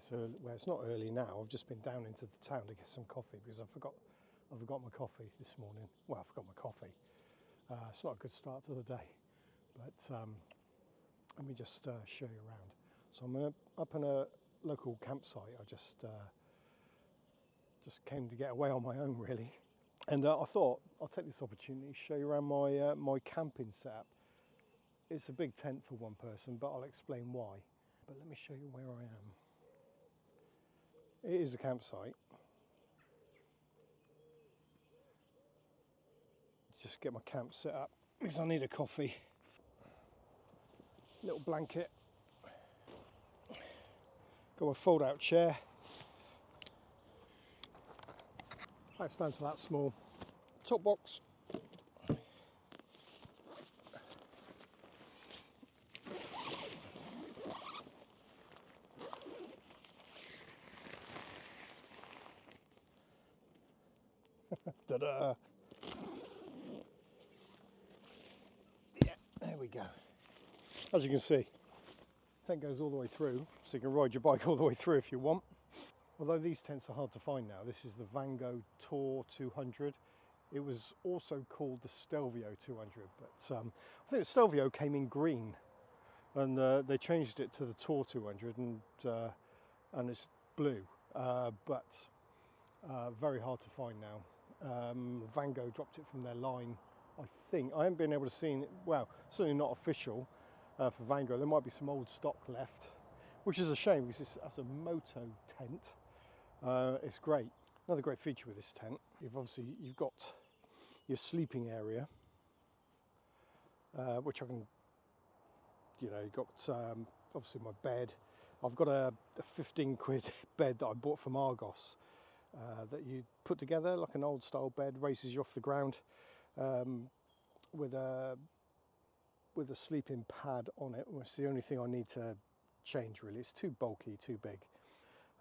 It's early, well, it's not early now. I've just been down into the town to get some coffee because I forgot my coffee this morning. Well, I forgot my coffee. It's not a good start to the day, but let me just show you around. So I'm up in a local campsite. I just came to get away on my own, really. And I thought I'll take this opportunity to show you around my camping setup. It's a big tent for one person, but I'll explain why. But let me show you where I am. It is a campsite. Just get my camp set up because I need a coffee. Little blanket. Got a fold-out chair. That's down to that small. Top box. Ta-da! Yeah, there we go. As you can see, tent goes all the way through, so you can ride your bike all the way through if you want. Although these tents are hard to find now. This is the Vango Tour 200. It was also called the Stelvio 200, but I think the Stelvio came in green, and they changed it to the Tour 200, and it's blue, but very hard to find now. Vango dropped it from their line, I think. I haven't been able to see it, well, certainly not official for Vango. There might be some old stock left, which is a shame because it's a moto tent. It's great. Another great feature with this tent, you've got your sleeping area, which I can, you've got obviously my bed. I've got a 15 quid bed that I bought from Argos that you put together like an old style bed, raises you off the ground with a sleeping pad on it. It's the only thing I need to change really. It's too bulky, too big.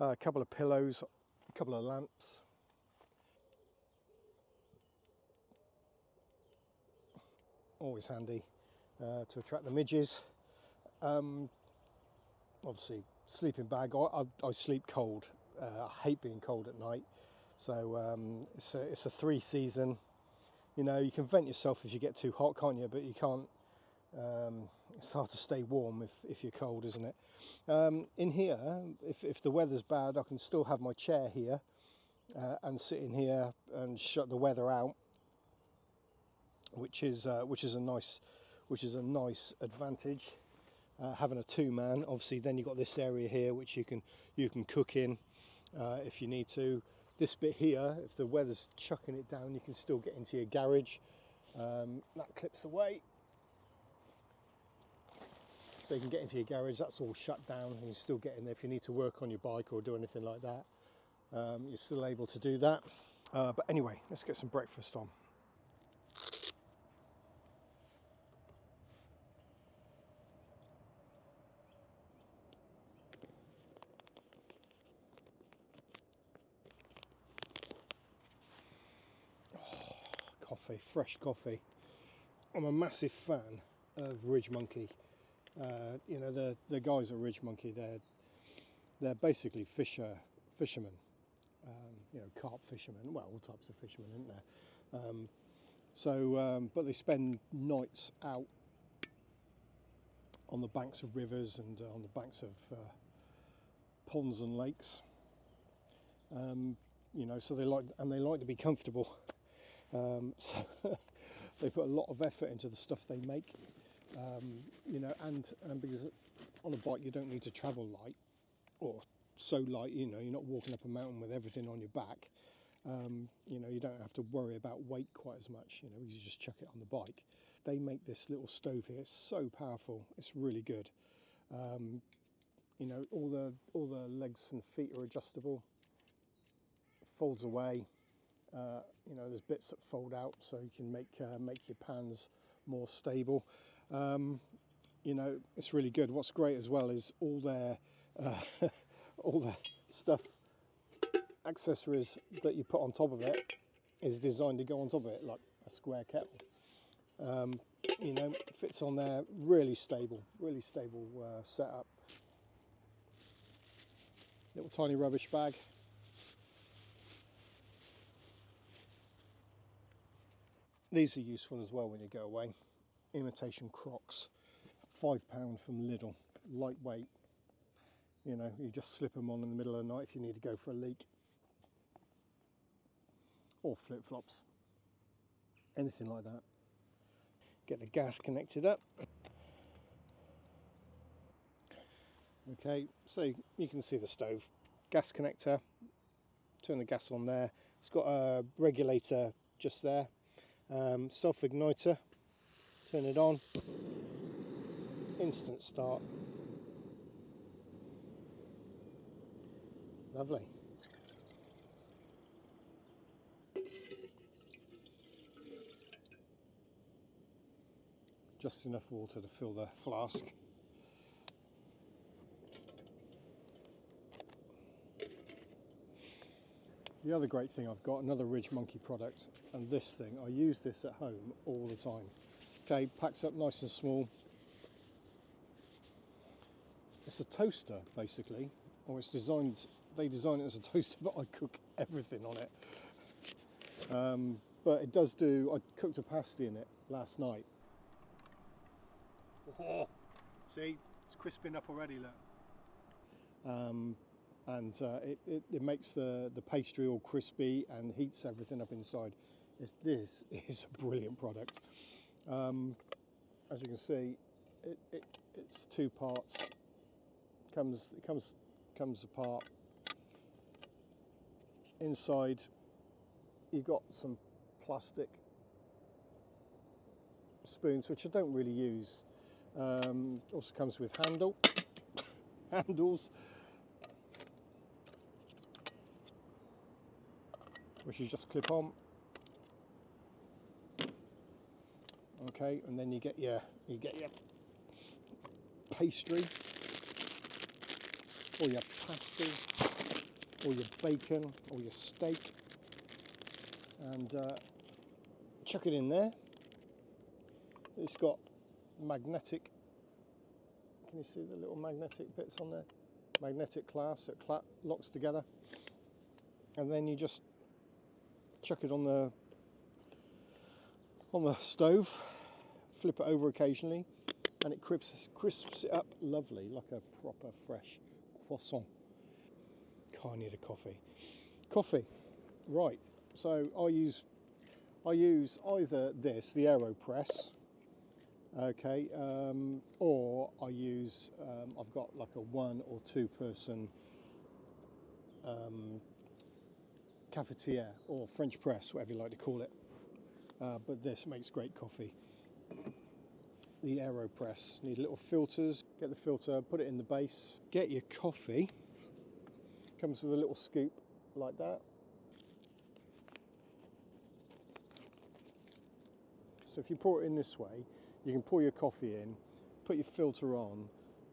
A couple of pillows, a couple of lamps. Always handy to attract the midges. Obviously, sleeping bag. I sleep cold. I hate being cold at night. So it's a 3-season. You can vent yourself if you get too hot, can't you? But you can't. It's hard to stay warm if you're cold, isn't it? In here, if the weather's bad, I can still have my chair here and sit in here and shut the weather out, which is a nice advantage. Having a 2-man, obviously, then you've got this area here which you can cook in if you need to. This bit here, if the weather's chucking it down, you can still get into your garage. That clips away. So you can get into your garage, that's all shut down, and you still get in there if you need to work on your bike or do anything like that. You're still able to do that. But anyway, let's get some breakfast on. Oh, coffee, fresh coffee. I'm a massive fan of Ridge Monkey. The guys at Ridge Monkey, they're basically fishermen, carp fishermen, well, all types of fishermen, isn't there? But they spend nights out on the banks of rivers and on the banks of ponds and lakes. So they like to be comfortable. So they put a lot of effort into the stuff they make. And because on a bike you don't need to travel light, or so light, you're not walking up a mountain with everything on your back. You don't have to worry about weight quite as much, because you just chuck it on the bike. They make this little stove here. It's so powerful. It's really good. All the legs and feet are adjustable. Folds away. There's bits that fold out, so you can make your pans more stable. It's really good. What's great as well is all their stuff, accessories that you put on top of it is designed to go on top of it, like a square kettle. Fits on there, really stable setup. Little tiny rubbish bag. These are useful as well when you go away. Imitation Crocs, £5 from Lidl, lightweight. You know, you just slip them on in the middle of the night if you need to go for a leak. Or flip-flops, anything like that. Get the gas connected up. Okay, so you can see the stove. Gas connector, turn the gas on there. It's got a regulator just there. Self-igniter, turn it on. Instant start. Lovely. Just enough water to fill the flask. The other great thing I've got, another Ridge Monkey product, and this thing, I use this at home all the time. Okay, packs up nice and small. It's a toaster basically, or it's designed, they design it as a toaster, but I cook everything on it. But it does do, I cooked a pasty in it last night. Oh, see, it's crisping up already, look. It makes the pastry all crispy and heats everything up inside. This is a brilliant product. As you can see, it's two parts. It comes apart. Inside, you've got some plastic spoons, which I don't really use. Also comes with handles, which you just clip on. Okay, and then you get your pastry, or your pasty, or your bacon, or your steak, and chuck it in there. It's got magnetic. Can you see the little magnetic bits on there? Magnetic clasp, so it locks together, and then you just chuck it on the stove, flip it over occasionally, and it crisps it up lovely, like a proper fresh croissant. God, I need a coffee. Coffee, right? So I use either this, the AeroPress, okay, or I use I've got like a 1 or 2 person cafetiere or French press, whatever you like to call it. But this makes great coffee. The AeroPress, need little filters. Get the filter, put it in the base. Get your coffee. Comes with a little scoop like that. So if you pour it in this way, you can pour your coffee in, put your filter on,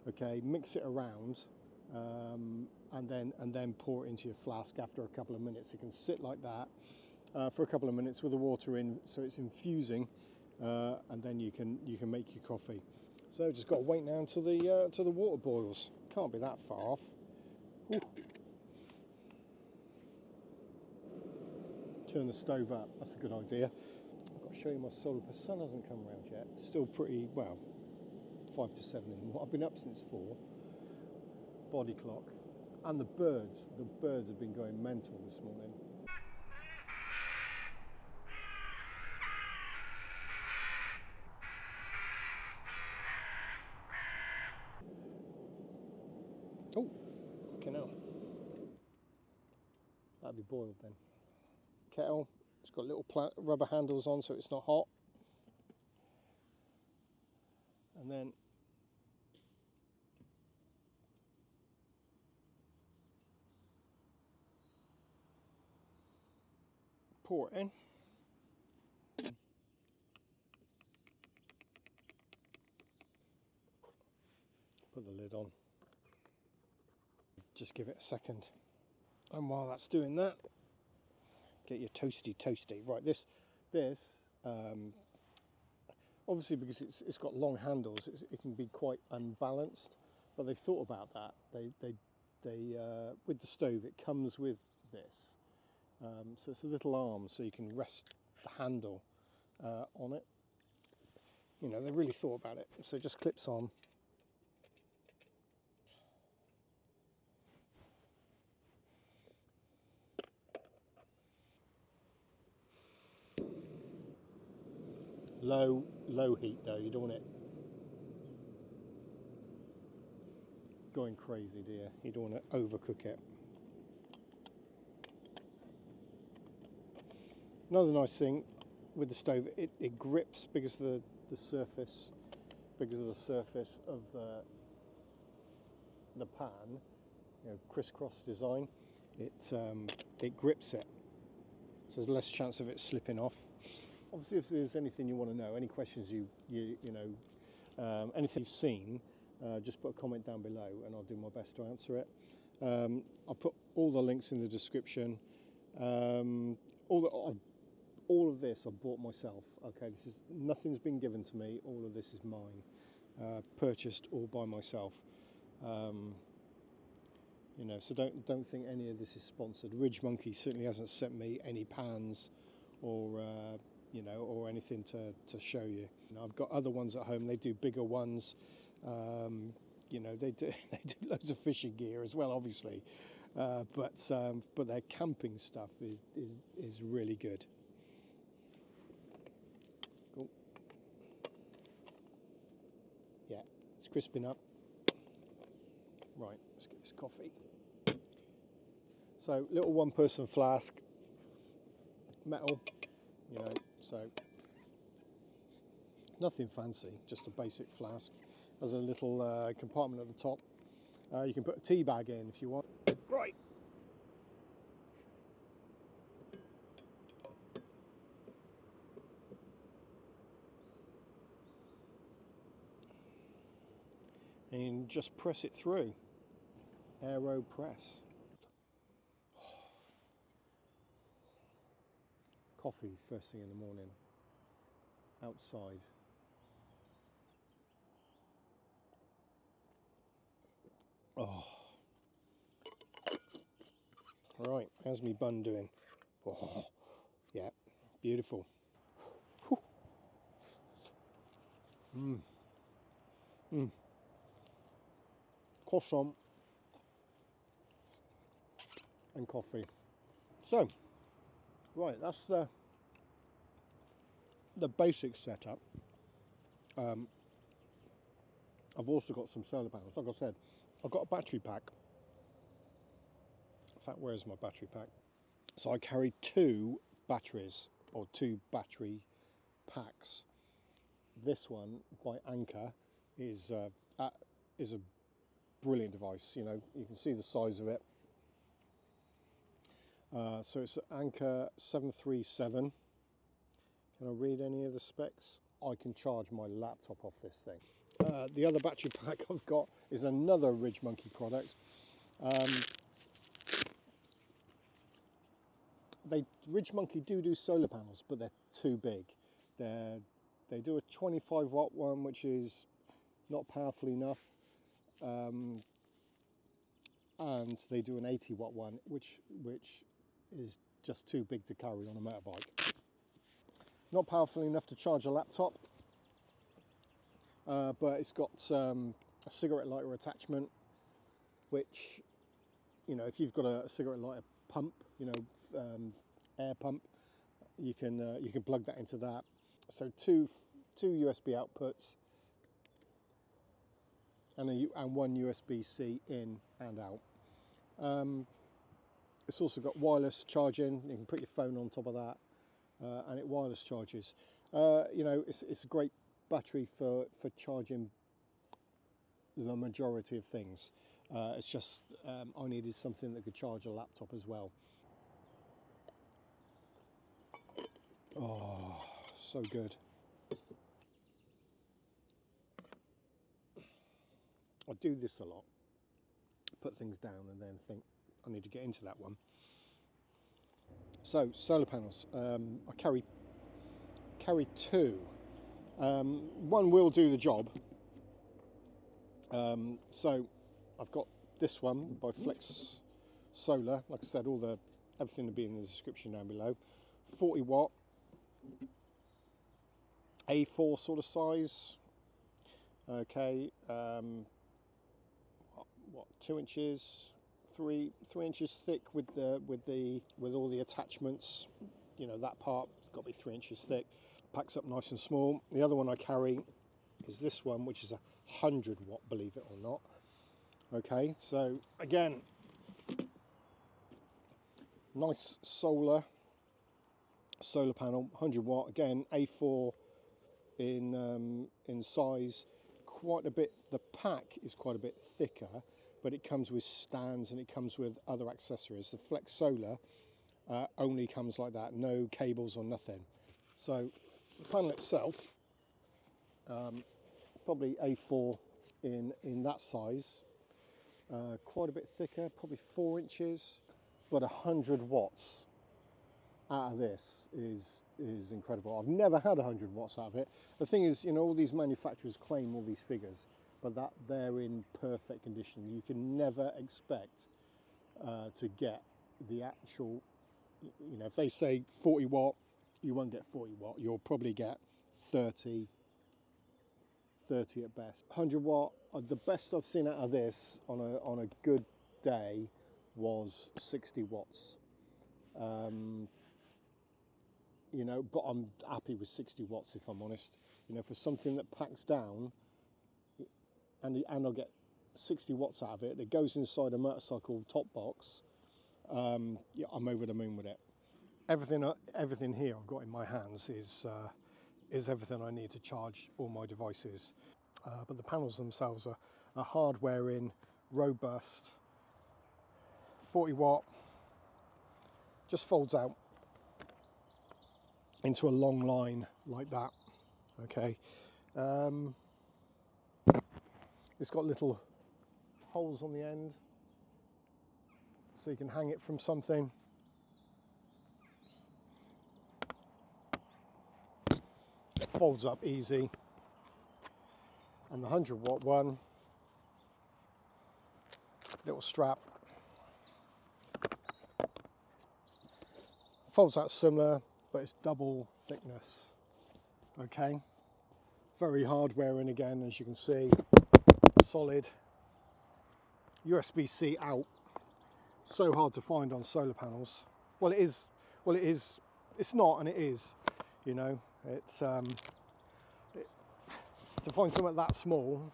okay, mix it around, and then pour it into your flask after a couple of minutes. It can sit like that for a couple of minutes with the water in, so it's infusing, and then you can make your coffee. So just got to wait now until the water boils. Can't be that far off. Ooh. Turn the stove up. That's a good idea. I've got to show you my solar. The sun hasn't come around yet. It's still pretty well. 5 to 7 in the morning. I've been up since 4. Body clock, and the birds have been going mental this morning. Oh, canal. That'll be boiled then. Kettle, it's got little rubber handles on so it's not hot. And then pour it in. Put the lid on. Just give it a second. And while that's doing that, get your toasty. Right, this obviously because it's got long handles, it can be quite unbalanced. But they've thought about that. They with the stove, it comes with this. So it's a little arm, so you can rest the handle on it. You know, they really thought about it. So it just clips on. Low heat though, you don't want it going crazy, do you? You don't want to overcook it. Another nice thing with the stove, it grips because of the surface of the pan, you know, crisscross design. It grips it, so there's less chance of it slipping off. Obviously, if there's anything you want to know, any questions you know, anything you've seen, just put a comment down below and I'll do my best to answer it. I'll put all the links in the description. All of this I bought myself. Okay, nothing's been given to me. All of this is mine, purchased all by myself. You know, so don't think any of this is sponsored. Ridge Monkey certainly hasn't sent me any pans or you know, or anything to show you. I've got other ones at home. They do bigger ones. You know, they do loads of fishing gear as well, obviously. But their camping stuff is really good. Cool. Yeah, it's crisping up. Right, let's get this coffee. So, little one-person flask, metal, you know, so nothing fancy, just a basic flask. There's a little compartment at the top. You can put a tea bag in if you want. Right. And just press it through. Aero press. Coffee first thing in the morning, outside. Oh. All right, how's me bun doing? Oh, yeah, beautiful. Croissant and coffee. So, right, that's the basic setup. I've also got some solar panels. Like I said, I've got a battery pack. In fact, where's my battery pack? So I carry 2 batteries, or 2 battery packs. This one by Anker is a brilliant device. You know, you can see the size of it. So it's an Anker 737. Can I read any of the specs? I can charge my laptop off this thing. The other battery pack I've got is another Ridge Monkey product. Ridge Monkey do solar panels, but they're too big. They do a 25 watt one, which is not powerful enough, and they do an 80 watt one, which is just too big to carry on a motorbike. Not powerful enough to charge a laptop, but it's got a cigarette lighter attachment, which, you know, if you've got a cigarette lighter pump, you know, air pump, you can plug that into that. So two USB outputs and one USB-C in and out. It's also got wireless charging. You can put your phone on top of that, and it wireless charges. You know, it's a great battery for charging the majority of things. It's just I needed something that could charge a laptop as well. Oh, so good. I do this a lot. Put things down and then think I need to get into that one. So solar panels. I carry 2. One will do the job. So I've got this one by Flex Solar. Like I said, everything will be in the description down below. 40 watt, A4 sort of size. Okay, what 2 inches, 3 inches thick with all the attachments. You know, that part has got to be 3 inches thick. Packs up nice and small. The other one I carry is this one, which is 100 watt, believe it or not. Okay, so again, nice solar panel, 100 watt. Again, A4 in size. Quite a bit. The pack is quite a bit thicker, but it comes with stands and it comes with other accessories. The Flex Solar only comes like that, no cables or nothing. So the panel itself, probably A4 in that size, quite a bit thicker, probably 4 inches, but 100 watts out of this is incredible. I've never had 100 watts out of it. The thing is, you know, all these manufacturers claim all these figures, but that they're in perfect condition. You can never expect to get the actual, you know, if they say 40 watt, you won't get 40 watt. You'll probably get 30 at best. 100 watt, the best I've seen out of this on a good day was 60 watts. You know, but I'm happy with 60 watts if I'm honest. You know, for something that packs down, and I'll get 60 watts out of it, that goes inside a motorcycle top box. Yeah, I'm over the moon with it. Everything here I've got in my hands is everything I need to charge all my devices. But the panels themselves are hardware in, robust, 40 watt, just folds out into a long line like that. Okay, it's got little holes on the end so you can hang it from something. Folds up easy. And the 100 watt one, little strap, folds out similar, but it's double thickness. Okay, very hardware in again, as you can see, solid. USB-C out, so hard to find on solar panels. Well, it is. It's not, and it is. You know, it's to find something that small,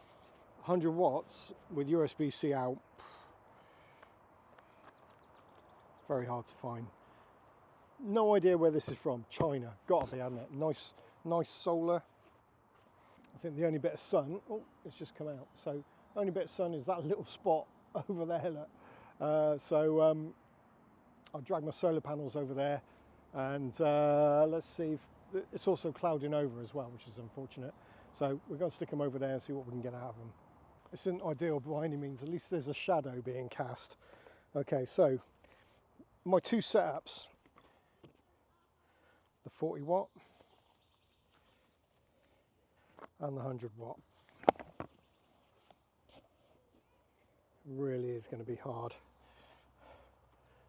100 watts with USB-C out, very hard to find. No idea where this is from. China, gotta be, hasn't it? Nice solar. I think the only bit of sun, oh, it's just come out. So only bit of sun is that little spot over there. Look. I'll drag my solar panels over there, and let's see if it's also clouding over as well, which is unfortunate. So we're going to stick them over there and see what we can get out of them. This isn't ideal by any means. At least there's a shadow being cast. Okay, so my two setups. The 40 watt and the 100 watt. Really is going to be hard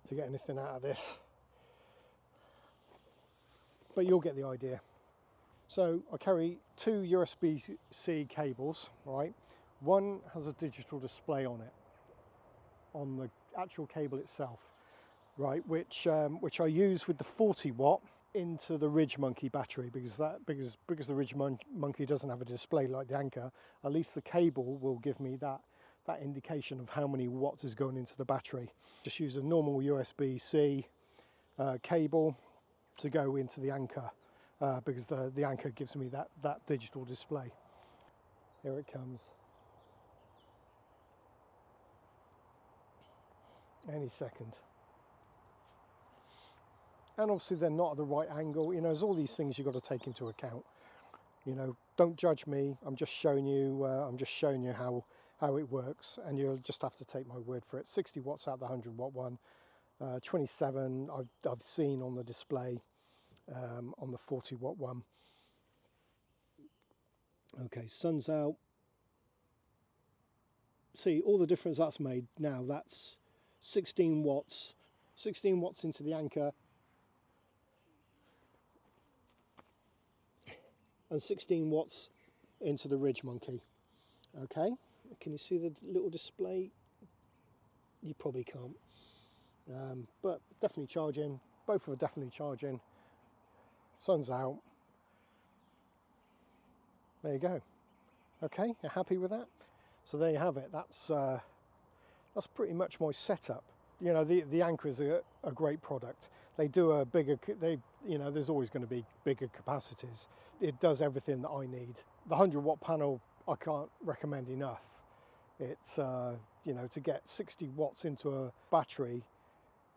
to get anything out of this, but you'll get the idea. So I carry two USB-C cables, right? One has a digital display on it, on the actual cable itself, right? Which I use with the 40 watt into the Ridge Monkey battery, because the Ridge Monkey doesn't have a display like the Anker. At least the cable will give me that indication of how many watts is going into the battery. Just use a normal USB-C cable to go into the Anker, because the Anker gives me that digital display. Here it comes. Any second. And obviously they're not at the right angle. You know, there's all these things you've got to take into account. You know, don't judge me. I'm just showing you how it works, and you'll just have to take my word for it. 60 watts out of the 100 watt one, 27 I've seen on the display on the 40 watt one. Okay, sun's out. see all the difference that's made now. That's 16 watts into the anchor and 16 watts into the ridge monkey. Okay, can you see the little display? You probably can't, but definitely charging. Both are definitely charging. Sun's out. There you go. Okay, you're happy with that? So there you have it. That's pretty much my setup. You know, the Anchor is a great product. They do a bigger, there's always going to be bigger capacities. It does everything that I need. The 100-watt panel I can't recommend enough. It's to get 60 watts into a battery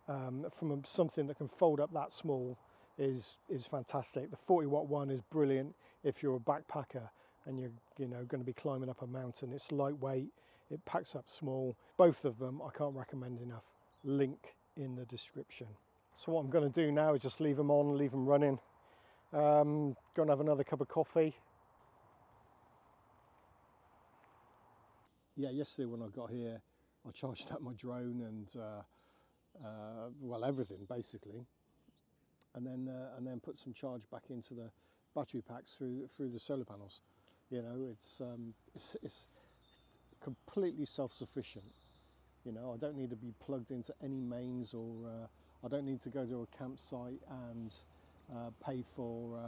from something that can fold up that small is fantastic. The 40-watt one is brilliant if you're a backpacker and you're going to be climbing up a mountain. It's lightweight, it packs up small. Both of them I can't recommend enough. Link in the description. So what I'm going to do now is just leave them on, leave them running. Go and have another cup of coffee. Yeah, yesterday when I got here, I charged up my drone and well, everything basically, and then put some charge back into the battery packs through the solar panels. You know, it's completely self-sufficient. You know, I don't need to be plugged into any mains, or I don't need to go to a campsite and pay for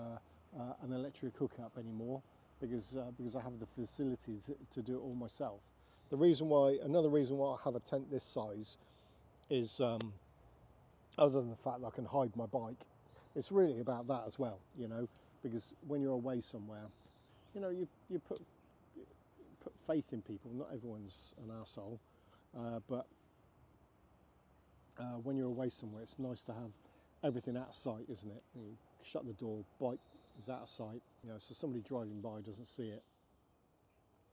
an electric hookup anymore, because I have the facilities to do it all myself. Another reason why I have a tent this size is, other than the fact that I can hide my bike, it's really about that as well. You know, because when you're away somewhere, you know, you put faith in people. Not everyone's an arsehole. But when you're away somewhere, it's nice to have everything out of sight, isn't it? You shut the door, bike is out of sight, you know, so somebody driving by doesn't see it.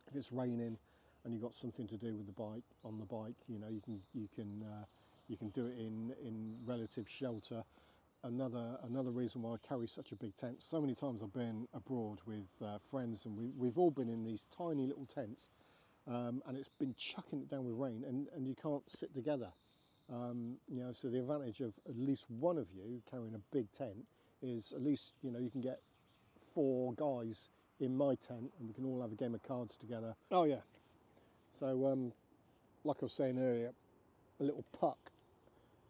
If it's raining and you've got something to do with the bike, on the bike, you know, you can do it in relative shelter. Another reason why I carry such a big tent. So many times I've been abroad with friends, and we've all been in these tiny little tents. And it's been chucking it down with rain, and you can't sit together. You know, so the advantage of at least one of you carrying a big tent is, at least, you know, you can get 4 guys in my tent and we can all have a game of cards together. Oh yeah. So like I was saying earlier, a little puck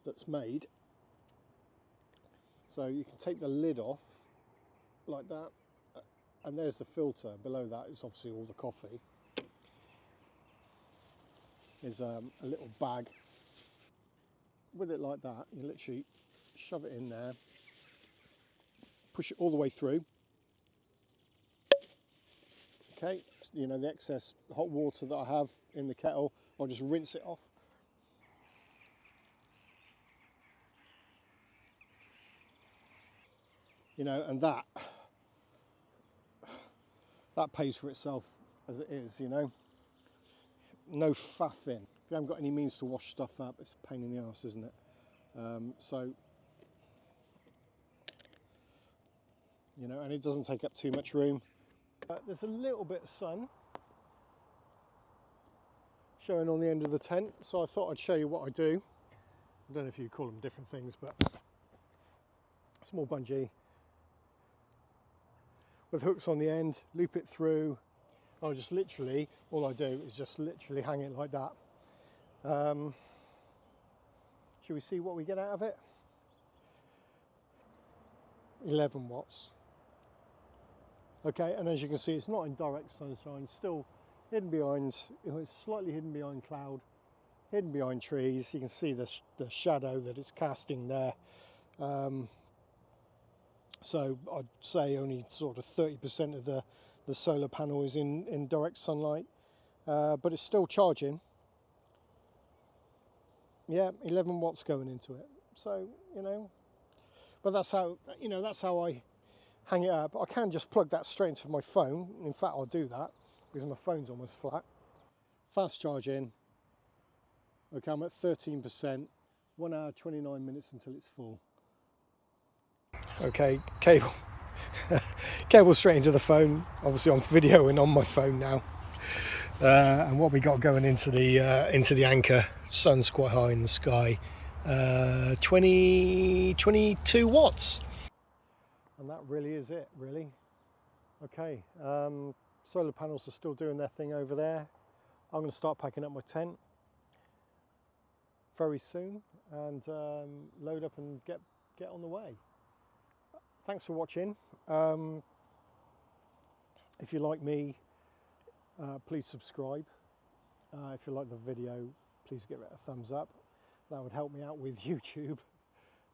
that's made. So you can take the lid off like that, and there's the filter. Below that is obviously all the coffee. Is a little bag. With it like that, you literally shove it in there, push it all the way through. Okay, you know, the excess hot water that I have in the kettle, I'll just rinse it off. You know, and that pays for itself as it is, you know. No faffing. If you haven't got any means to wash stuff up, it's a pain in the arse, isn't it? So, you know, and it doesn't take up too much room. There's a little bit of sun showing on the end of the tent, so I thought I'd show you what I do. I don't know if you call them different things, but small bungee with hooks on the end, loop it through. I'll just literally, all I do is just literally hang it like that. Should we see what we get out of it? 11 watts. Okay, and as you can see, it's not in direct sunshine, still hidden behind, it's slightly hidden behind cloud, hidden behind trees. You can see the shadow that it's casting there. So I'd say only sort of 30% of the solar panel is in direct sunlight, but it's still charging. Yeah, 11 watts going into it. So, you know, but that's how, you know, that's how I hang it up. I can just plug that straight into my phone. In fact, I'll do that because my phone's almost flat. Fast charging. Okay, I'm at 13%. 1 hour, 29 minutes until it's full. Okay, cable straight into the phone. Obviously I'm videoing on my phone now. And what we got going into the anchor, sun's quite high in the sky, 22 watts. And that really is it, really. Okay, solar panels are still doing their thing over there. I'm going to start packing up my tent very soon and load up and get on the way. Thanks for watching. If you like me, please subscribe. If you like the video, please give it a thumbs up. That would help me out with YouTube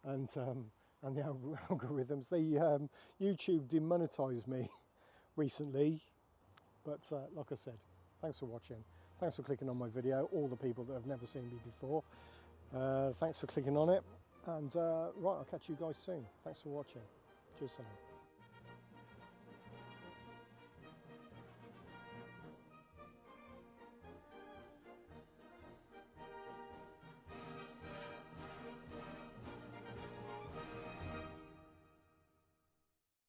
and the algorithms. YouTube demonetized me recently, but like I said, thanks for watching. Thanks for clicking on my video, all the people that have never seen me before. Thanks for clicking on it, and right, I'll catch you guys soon. Thanks for watching. Cheers for now.